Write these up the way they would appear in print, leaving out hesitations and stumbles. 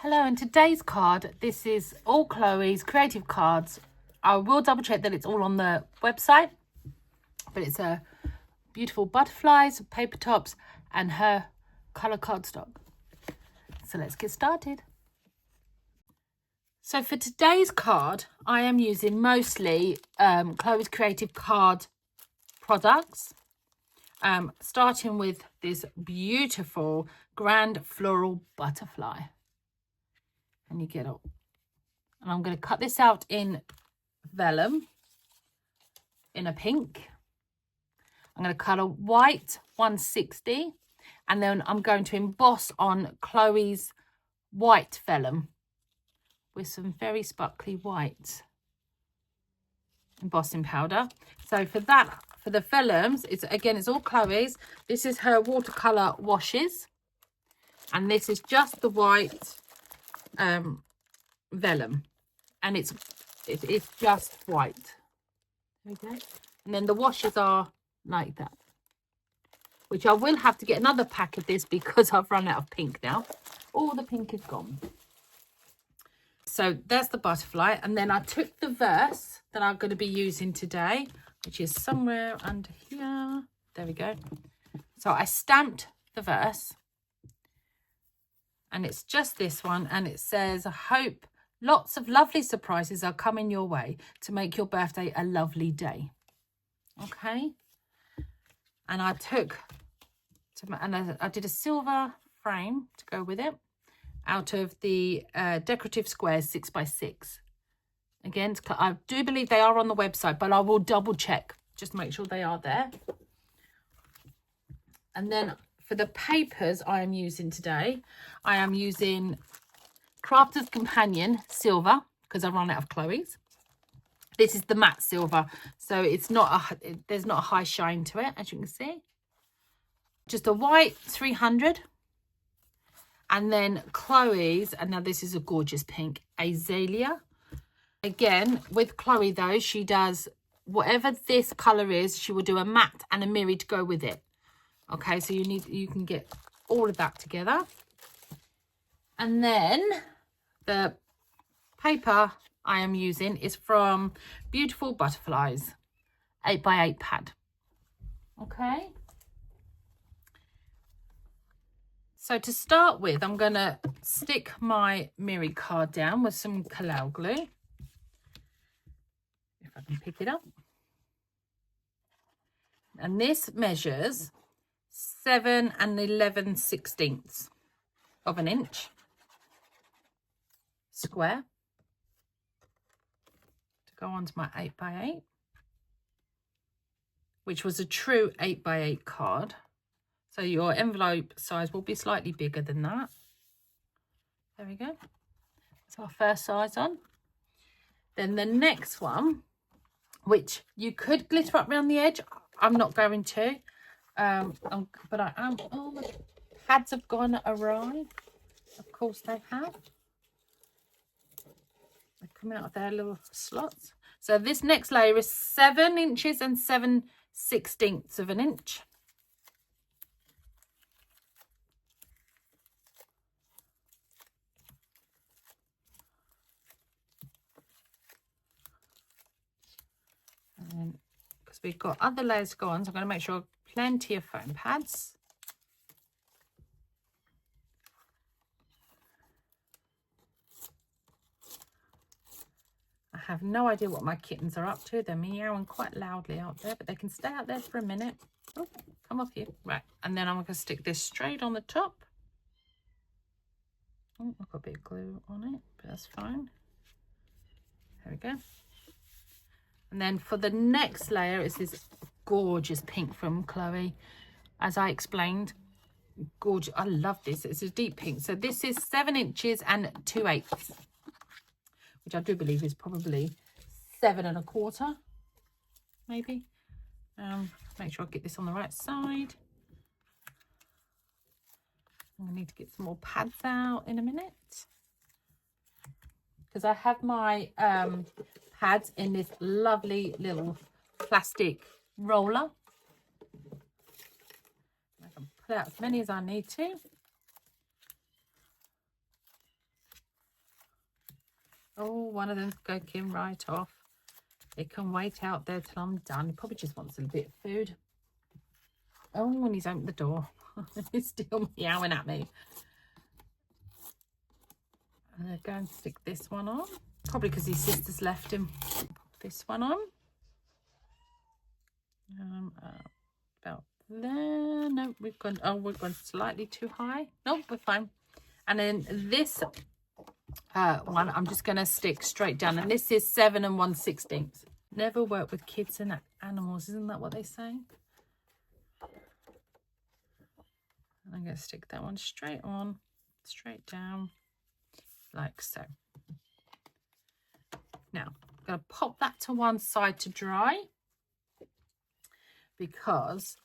Hello, and today's card, this is all Chloe's creative cards. I will double check that it's all on the website, but it's a beautiful butterflies, paper tops, and her colour cardstock. So let's get started. So for today's card, I am using mostly Chloe's creative card products. Starting with this beautiful grand floral butterfly. And you get it. And I'm going to cut this out in vellum, in a pink. I'm going to cut a white 160, and then I'm going to emboss on Chloe's white vellum with some very sparkly white embossing powder. So for that, for the vellums, it's all Chloe's. This is her watercolor washes, and this is just the white vellum, and it's just white. There we go. And then the washes are like that, which I will have to get another pack of this because I've run out of pink now. All the pink is gone. So there's the butterfly, and then I took the verse that I'm going to be using today, which is somewhere under here. There we go. So I stamped the verse, and it's just this one, and it says, I hope lots of lovely surprises are coming your way to make your birthday a lovely day. Okay. And I did a silver frame to go with it out of the decorative squares 6x6. Again, I do believe they are on the website, but I will double check, just make sure they are there. And then for the papers I am using today, I am using Crafter's Companion Silver, because I run out of Chloe's. This is the matte silver, so it's not there's not a high shine to it, as you can see. Just a white 300, and then Chloe's, and now this is a gorgeous pink, Azalea. Again, with Chloe though, she does whatever this color is, she will do a matte and a mirror to go with it. Okay, so you can get all of that together. And then the paper I am using is from Beautiful Butterflies 8x8 pad. Okay. So to start with, I'm going to stick my Miri card down with some Collall glue. If I can pick it up. And this measures 7 11/16 of an inch square to go onto my 8x8, which was a true 8x8 card. So your envelope size will be slightly bigger than that. There we go. That's our first size on. Then the next one, which you could glitter up around the edge. I'm not going to. But I am. Oh, the pads have gone awry. Of course they have. They come out of their little slots. So this next layer is 7 inches and 7/16 of an inch. And because we've got other layers to go on, so I'm going to make sure plenty of foam pads. I have no idea what my kittens are up to. They're meowing quite loudly out there, but they can stay out there for a minute. Oh, come off you. Right, and then I'm going to stick this straight on the top. Oh, I've got a bit of glue on it, but that's fine. There we go. And then for the next layer, it's this gorgeous pink from Chloe. As I explained, gorgeous. I love this. It's a deep pink. So this is 7 inches and 2/8, which I do believe is probably 7 1/4, maybe. Make sure I get this on the right side. I'm going to need to get some more pads out in a minute, because I have my pads in this lovely little plastic roller. I can put out as many as I need to. Oh, one of them's going right off. It can wait out there till I'm done. He probably just wants a bit of food. Oh, and he's opened the door. He's still meowing at me. I'm going to go and stick this one on. Probably because his sister's left him. Pop this one on. About there. No, we've gone slightly too high. Nope, we're fine. And then this one, I'm just going to stick straight down. And this is 7 1/16. Never work with kids and animals. Isn't that what they say? And I'm going to stick that one straight on, straight down, like so. Now, I'm going to pop that to one side to dry because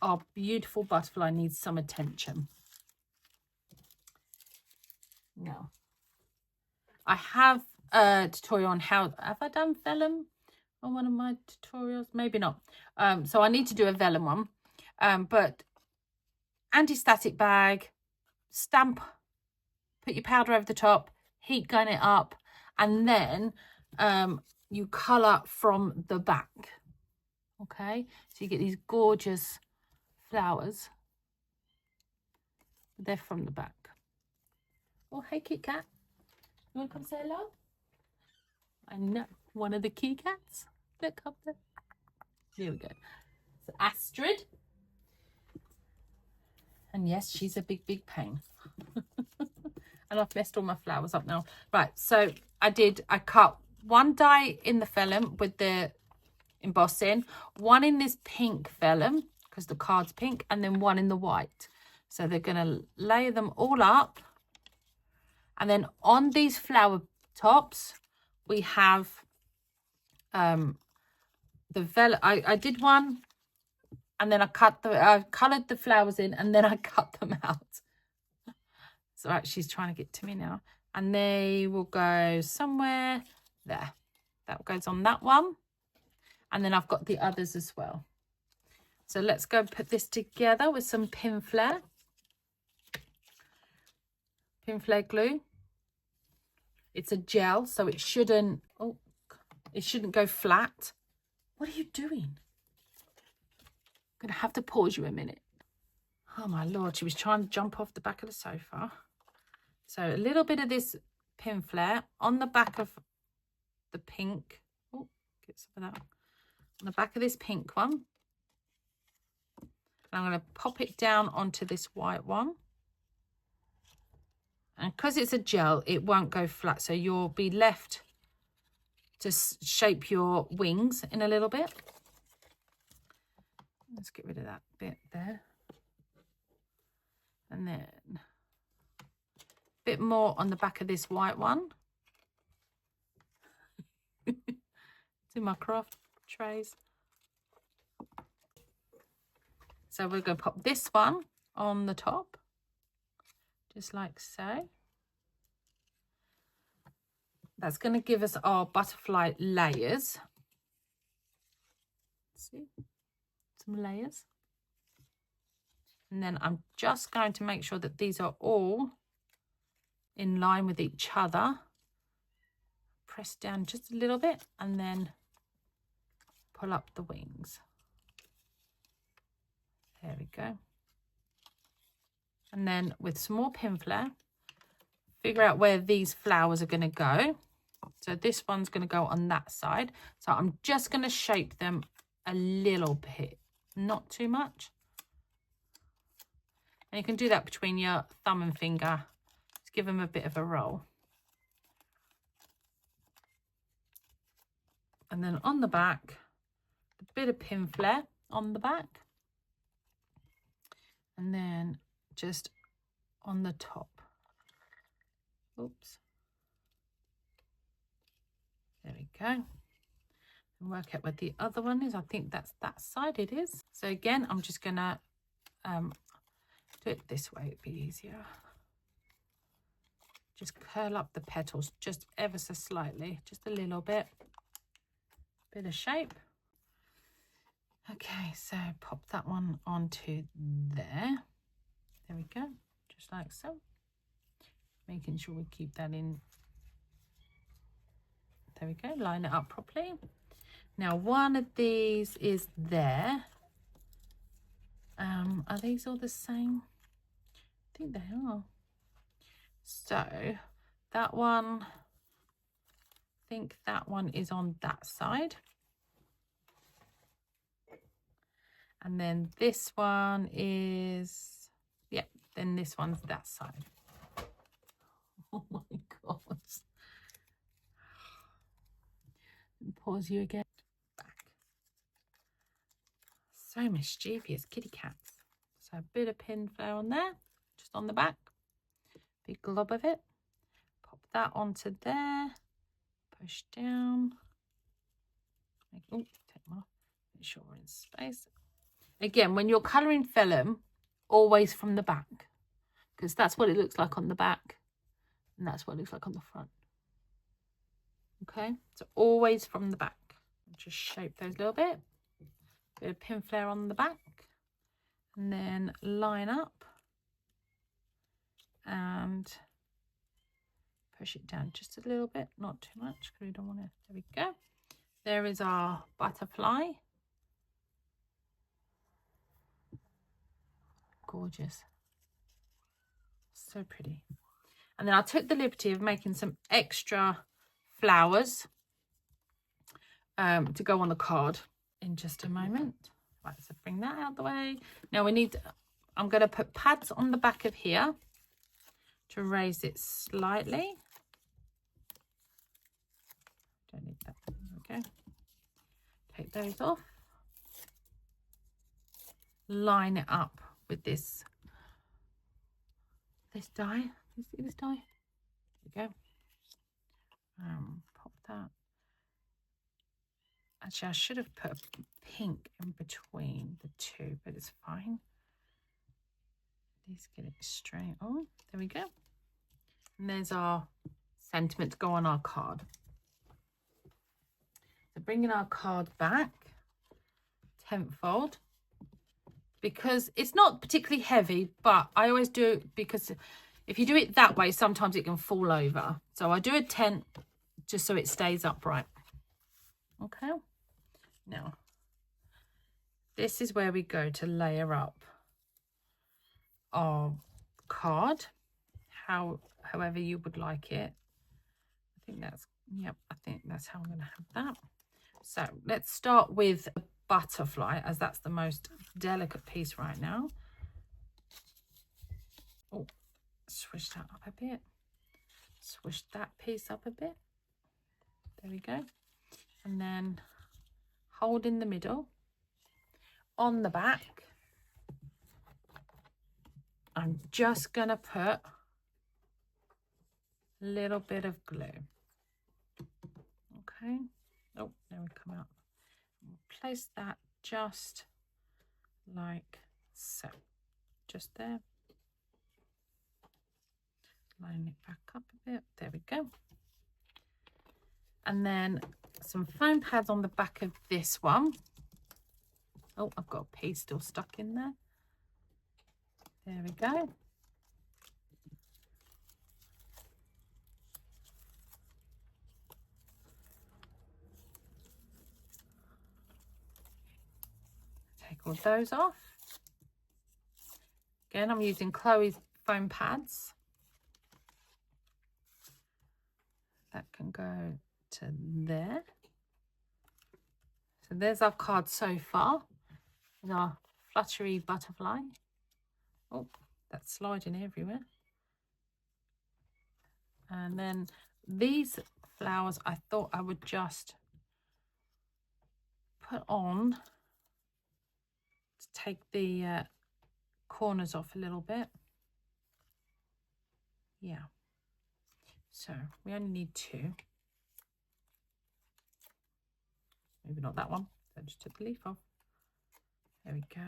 our beautiful butterfly needs some attention. Now, I have a tutorial on how, have I done vellum on one of my tutorials? Maybe not. So I need to do a vellum one. But anti-static bag, stamp, put your powder over the top, heat gun it up, and then you colour from the back. Okay, so you get these gorgeous flowers. They're from the back. Oh, hey, Kit Kat. You want to come say hello? I know, one of the key cats. Look up there. There we go. So Astrid. And yes, she's a big, big pain. And I've messed all my flowers up now. Right, so I cut one die in the vellum with the embossing, one in this pink vellum, because the card's pink, and then one in the white. So they're going to lay them all up. And then on these flower tops, we have the vellum. I did one, and then I coloured the flowers in, and then I cut them out. So right, she's trying to get to me now. And they will go somewhere there. That goes on that one. And then I've got the others as well. So let's go put this together with some Pinflair. Pinflair glue. It's a gel, so it shouldn't go flat. What are you doing? I'm going to have to pause you a minute. Oh my Lord, she was trying to jump off the back of the sofa. So a little bit of this Pinflair on the back of the pink. Oh, get some of that. On the back of this pink one. And I'm going to pop it down onto this white one. And because it's a gel, it won't go flat. So you'll be left to shape your wings in a little bit. Let's get rid of that bit there. And then a bit more on the back of this white one. It's in my craft trays. So we're going to pop this one on the top, just like so. That's going to give us our butterfly layers. See, some layers. And then I'm just going to make sure that these are all in line with each other. Press down just a little bit and then pull up the wings. There we go. And then with some more Pinflair, figure out where these flowers are going to go. So this one's going to go on that side. So I'm just going to shape them a little bit, not too much. And you can do that between your thumb and finger. Just give them a bit of a roll. And then on the back, a bit of Pinflair on the back. And then just on the top. Oops. There we go. And work out where the other one is. I think that's that side it is. So again, I'm just going to do it this way. It'd be easier. Just curl up the petals just ever so slightly. Just a little bit. Bit of shape. Okay, so pop that one onto there. There we go. Just like so. Making sure we keep that in There we go, line it up properly. Now one of these is there. Are these all the same? I think they are. So that one, I think that one is on that side. And then this one is, yeah, then this one's that side. Oh my God. Pause you again. Back. So mischievous kitty cats. So a bit of pin flare on there, just on the back. Big glob of it. Pop that onto there. Push down. Oh, take them off. Make sure we're in space. Again, when you're colouring vellum, always from the back, because that's what it looks like on the back, and that's what it looks like on the front. Okay, so always from the back. Just shape those a little bit. Bit of pin flare on the back, and then line up and push it down just a little bit, not too much, because we don't want to. There we go. There is our butterfly. Gorgeous, so pretty. And then I took the liberty of making some extra flowers to go on the card in just a moment. Right, so bring that out of the way. Now we need, I'm going to put pads on the back of here to raise it slightly. Don't need that. There we go. Take those off. Line it up with this dye. You see this dye? There we go. Pop that. Actually, I should have put a pink in between the two, but it's fine. At least get it straight on. There we go. And there's our sentiment to go on our card. So bringing our card back, tenfold, because it's not particularly heavy, but I always do it because if you do it that way, sometimes it can fall over. So I do a 10 just so it stays upright. Okay. Now, this is where we go to layer up our card, however you would like it. I think that's, yep, I think that's how I'm going to have that. So let's start with the butterfly, as that's the most delicate piece right now. Oh, switch that up a bit. Switch that piece up a bit. There we go. And then hold in the middle. On the back, I'm just going to put a little bit of glue. Okay. Oh, there we come out. Place that just like so. Just there. Line it back up a bit. There we go. And then some foam pads on the back of this one. Oh, I've got a piece still stuck in there. There we go. Take all those off. Again, I'm using Chloe's foam pads. That can go to there. So there's our card so far. There's our fluttery butterfly. Oh, that's sliding everywhere. And then these flowers, I thought I would just put on to take the corners off a little bit. Yeah. So we only need 2. Maybe not that one. So I just took the leaf off. There we go.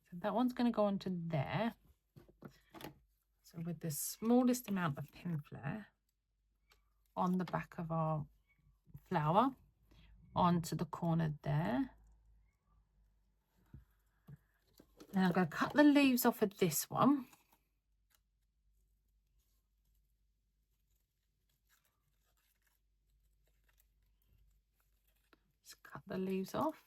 So that one's going to go onto there. So with the smallest amount of pin flare on the back of our flower, onto the corner there. Now I'm going to cut the leaves off of this one. the leaves off.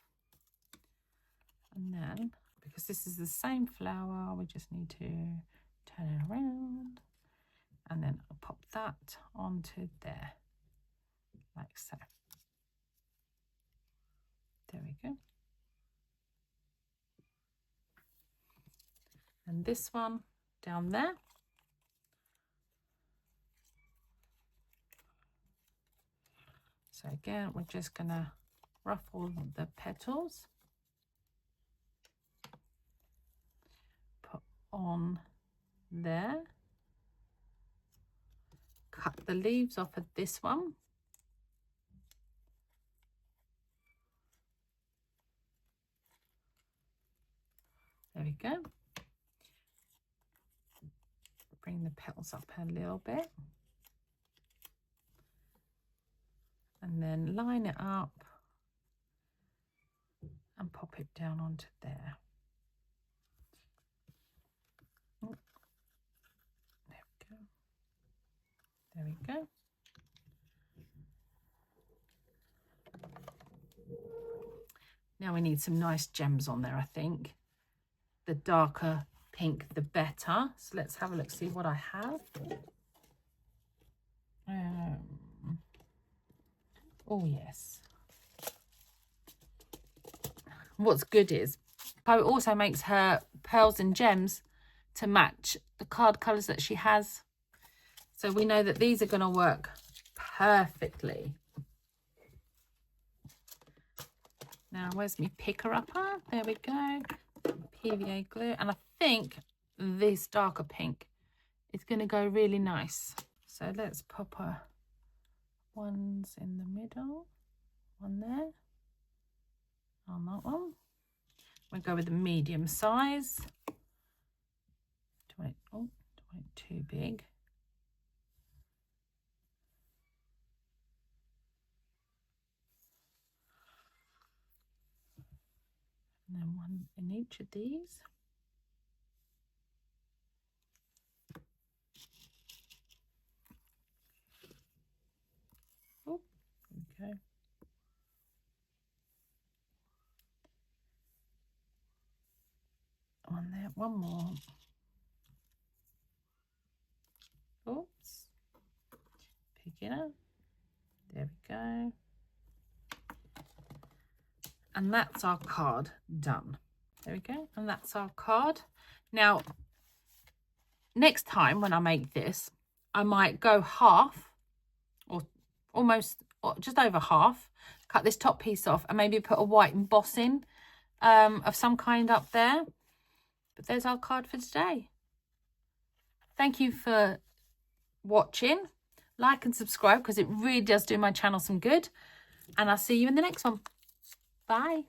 And then, because this is the same flower, we just need to turn it around. And then I'll pop that onto there, like so. There we go. And this one down there. So again, we're just going to ruffle the petals. Put on there. Cut the leaves off of this one. There we go. Bring the petals up a little bit. And then line it up and pop it down onto there. Oh, there we go. There we go. Now we need some nice gems on there, I think. The darker pink, the better. So let's have a look, see what I have. Oh, yes. What's good is Chloe also makes her pearls and gems to match the card colours that she has. So we know that these are going to work perfectly. Now, where's my picker upper? There we go. PVA glue. And I think this darker pink is going to go really nice. So let's pop her ones in the middle. One there. On that one. We'll go with the medium size. Don't want it too big. And then one in each of these. Oh, okay. One there, one more. Oops. Pick it up. There we go. And that's our card done. There we go. And that's our card. Now, next time when I make this, I might go half or almost or just over half, cut this top piece off and maybe put a white embossing of some kind up there. But there's our card for today. Thank you for watching. Like and subscribe because it really does do my channel some good. And I'll see you in the next one. Bye.